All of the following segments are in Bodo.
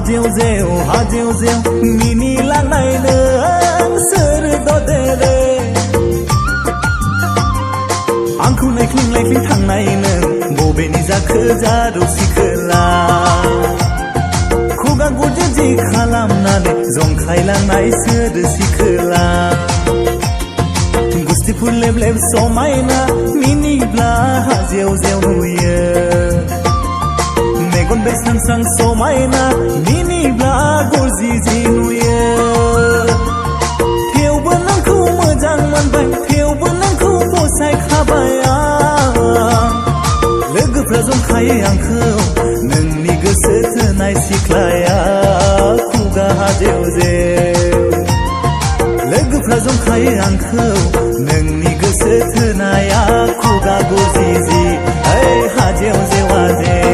हाजेव जेव मिनिलांनाय नों सोर ददेरे आंखौ नायख्लिं नायख्लिं थांनाय नों बबेनि जाखो जारौ सिखोला खुगा गुदि जि खालामनानै जंखायलांनाय सोर सिखोला गुस्थिफोर लेब लेब समायना मिनिब्ला हाजेव जेव नुयो मेगन बेस्रां स्रां समायना मिनिब्ला गरजि जि नुयो थेवबो नोंखौ मोजां मोनबाय थेवबो नोंखौ फसायखाबाय आं लोगोफ्रा जंखायो आंखौ नोंनि गोसो थोनाय सिख्लाया खुगा हाजेव जेव लोगोफ्रा जंखायो आंखौ नोंनि गोसो थोनाया खुगा गरजि जि हाजेव जेव हाजेव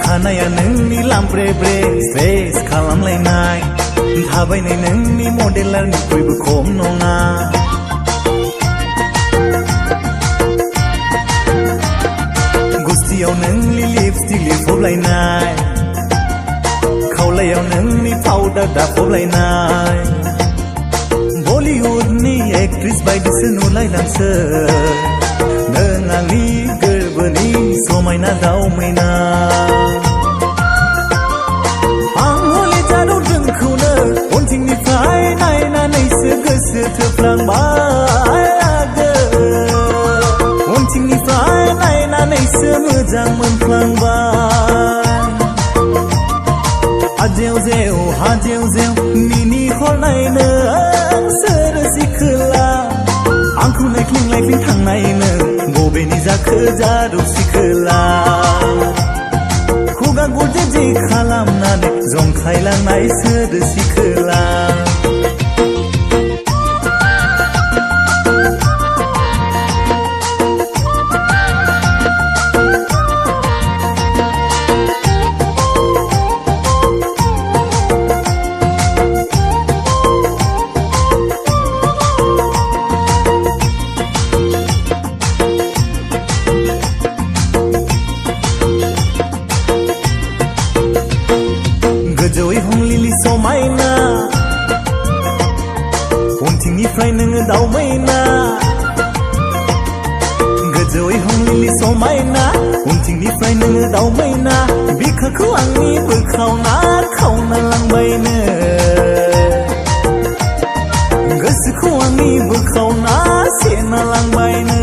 खानाया नोंनि लामब्रे ब्रे स्ट्रेस खालामलायनाय थाबायनाय नोंनि मडेलारनिख्रुइबो खम नङा गुस्थियाव नोंनि लिपस्टिक लिरफबलायनाय खावलायाव नोंनि पाउडार दाफबलायनाय बलिउडनि एक्ट्रेस बायदिसो नुलायलांसो नों आंनि गोरबोनि समायना दावमैना आं हले जारौ जोंखौनो उनथिंनिफ्राय नायनानैसो गोसो थोफ्लांबाय आगो उनथिंनिफ्राय नायनानैसो मोजां मोनफ्लांबाय हाजेव जेव मिनिहरनाय नों सोर सिखोला आंखौ नायख्लिं नायख्लिं थांनाय नों बबेनि जाखो जारौ सिखोला खुगा गुदि जि खालामनानै जंखायलांनाय सोर सिखोला गोजौयै हंलिलि समायना उनथिंनिफ्राय नोङो दावमैना गोजौयै हंलिलि समायना उनथिंनिफ्राय नोङो दावमैना बिखाखौ आंनि बोखावना खावना लांबायनो गोसोखौ आंनि बोखावना सेना लांबायनो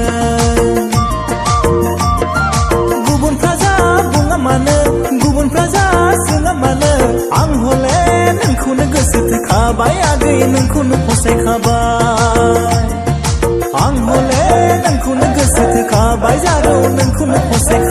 गुबुनफ्रा जा बुङा मानो गुबुनफ्रा जा सोङा मानो आं हले नोंखौनो गोसो थोखाबाय आगै नोंखौनो फसायखाबाय आं हले नोंखौनो गोसो थोखाबाय जारौ नोंखौनो फसायखाबाय